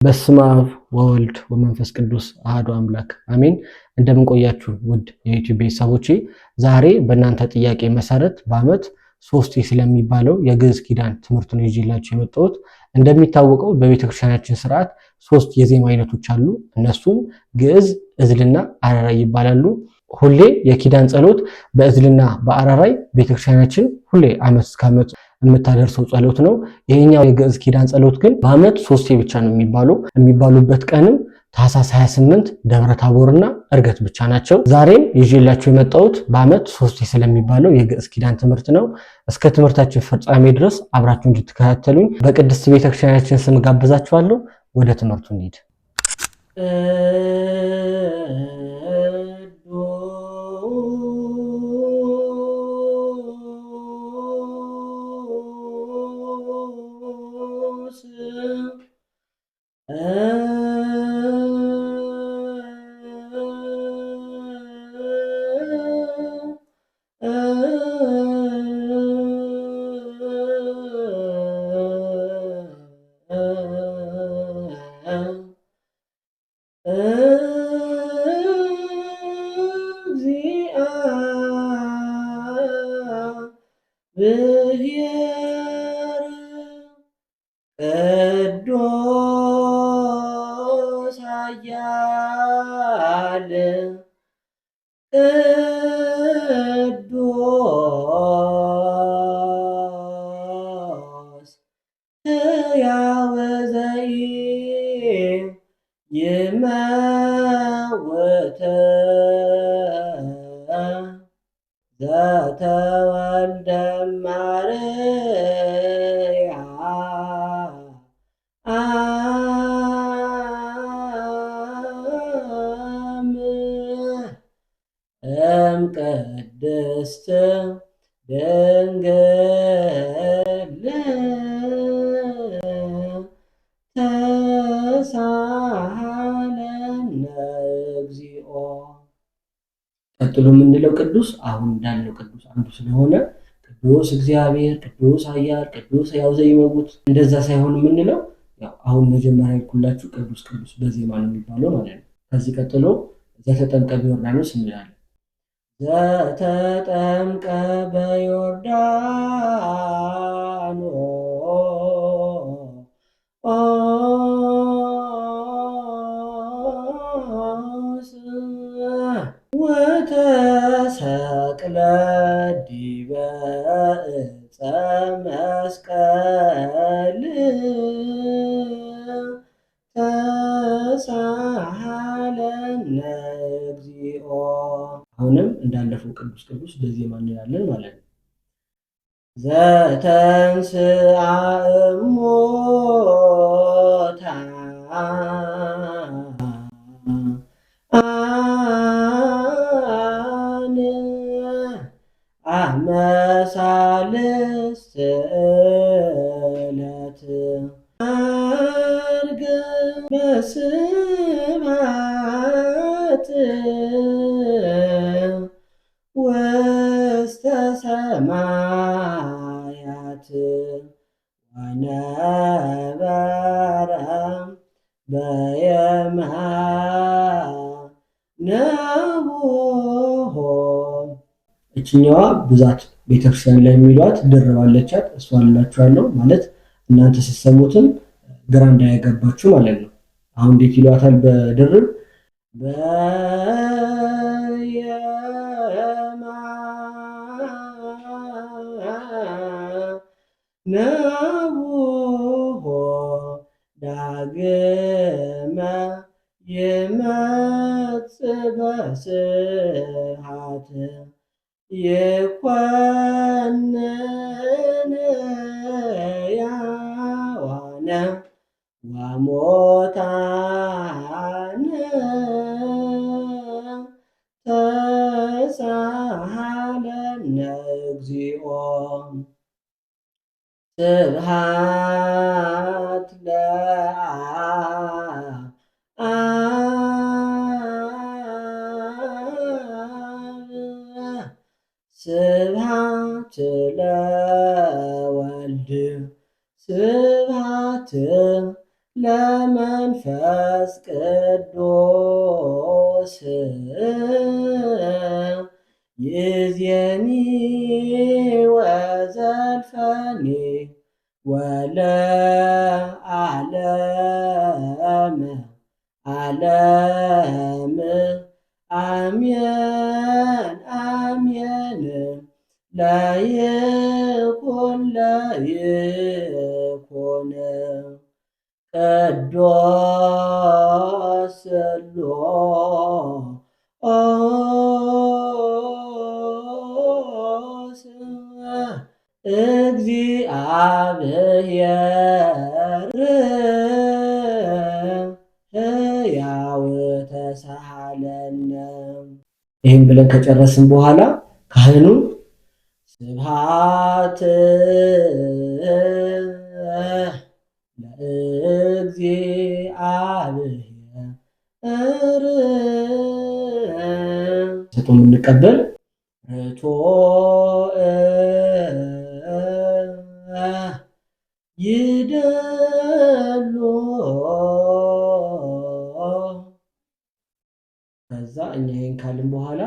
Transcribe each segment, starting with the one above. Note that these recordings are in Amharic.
በስመ አብ ወወልድ ወመንፈስ ቅዱስ አሐዱ አምላክ አሜን። እንደምን ቆያችሁ ውድ የዩቲዩብ ቤተሰቦቼ። ዛሬ በእናንተ ጥያቄ መሰረት በዓመት 3 ስለሚባለው የግዕዝ ኪዳን ትምህርት ነው ይዤላችሁ የመጣሁት። እንደሚታወቀው በቤተክርስቲያናችን ስርዓት 3 የዜማ አይነቶች አሉ። እነሱም ግዕዝ፣ ዕዝልና አራራይ ይባላሉ። ሁሌ የኪዳን ጸሎት በዕዝልና በአራራይ ቤተክርስቲያናችን ሁሌ ዓመት እስከ ዓመት የምታደርሰው ጸሎት ነው። ይሄኛው የግዕዝ ኪዳን ጸሎት ግን በዓመት 3 ብቻ ነው የሚባሉበት ቀንም ታኅሳስ 28 ደብረ ታቦርና ዕርገት ብቻ ናቸው። ዛሬም ይዤላችሁ የመጣሁት በዓመት 3 ስለሚባለው የግዕዝ ኪዳን ትምህርት ነው። እስከ ትምህርታችን ፍጻሜ ድረስ አብራችሁ እንድትከታተሉኝ በቅድስት ቤተክርስቲያናችን ስም ጋብዛችኋለሁ። ወደ ትምህርቱ እንሂድ። ዘተወልደ ማርያም እምቅድስት ድንግል ተሳሃለነ እግዚኦ። ቀጥሎ የምንለው ቅዱስ አሁን እንዳልነው ቅዱስ አንዱ ስለሆነ ቅዱስ እግዚአብሔር፣ ቅዱስ ኃያል፣ ቅዱስ ሕያው ዘኢይመውት እንደዛ ሳይሆን የምንለው ያው አሁን መጀመሪያ ይልኩላችሁ ቅዱስ ቅዱስ በዜማ ነው የሚባለው ማለት ነው። ከዚህ ቀጥሎ ዘተጠምቀ በዮርዳኖስ እንላለን። ዘተጠምቀ በዮርዳኖስ ወተሰቅለ ዲበ ዕፀ መስቀል ተሳሃለነ እግዚኦ። አሁንም እንዳለፈው ቅዱስ ቅዱስ በዜማ እንላለን ማለት ነው። ዘተንሥአ እሙታን አመ ሣልስት ዕለት ዐርገ በስብሐት ውስተ ሰማያት ወነበረ በየማነሁ። እችኛዋ ብዛት ቤተክርስቲያን ላይ የሚሏት ድርብ አለቻት። እሷን እላችኋለሁ ማለት እናንተ ስትሰሙትም ግራ እንዳያገባችሁ ማለት ነው። አሁን እንዴት ይሏታል በድርብ? በየማነሁ ዳግመ ይመጽእ በስብሐት ይኰንን ሕያዋነ ወሙታነ ተሳሃለነ እግዚኦ። ስብሐት ለአብ ስብሐት ለወልድ ስብሐት ለመንፈስ መንፈስ ቅዱስ ይእዜኒ ወዘልፈኒ ወለዓለመ ዓለም አሜን አሜን። ለይኩን ለይኩን ቅዱስ ስሉስ እግዚአብሔር ሕያው ተሳሃለነ። ይህም ብለን ከጨረስን በኋላ ካህኑ ስብሐት ለእግዚአብሔር ሰጡ የምንቀበል ርቱዕ ይደሉ። ከዛ እኛ ይህን ካልን በኋላ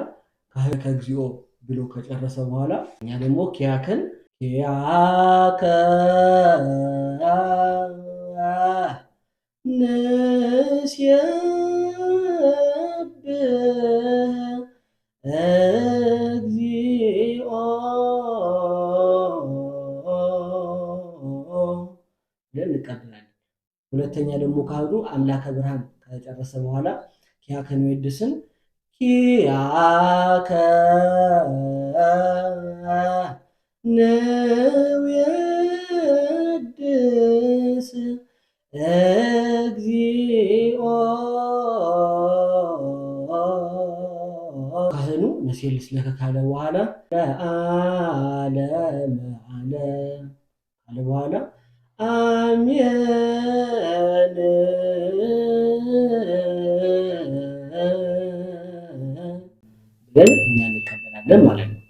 ካህን ከእግዚኦ ብሎ ከጨረሰ በኋላ እኛ ደግሞ ኪያከን ኪያከ ንሴብህ እግዚኦ ብለን እንቀበላለን። ሁለተኛ ደግሞ ካህኑ አምላከ ብርሃን ከጨረሰ በኋላ ኪያከ ንዌድስን ኪያከ ንዌድስ እግዚኦ። ካህኑ መሴልስ ለከ ካለ በኋላ ለዓለመ ዓለም ካለ በኋላ አሜን ብለን እኛ እንቀበላለን ማለት ነው።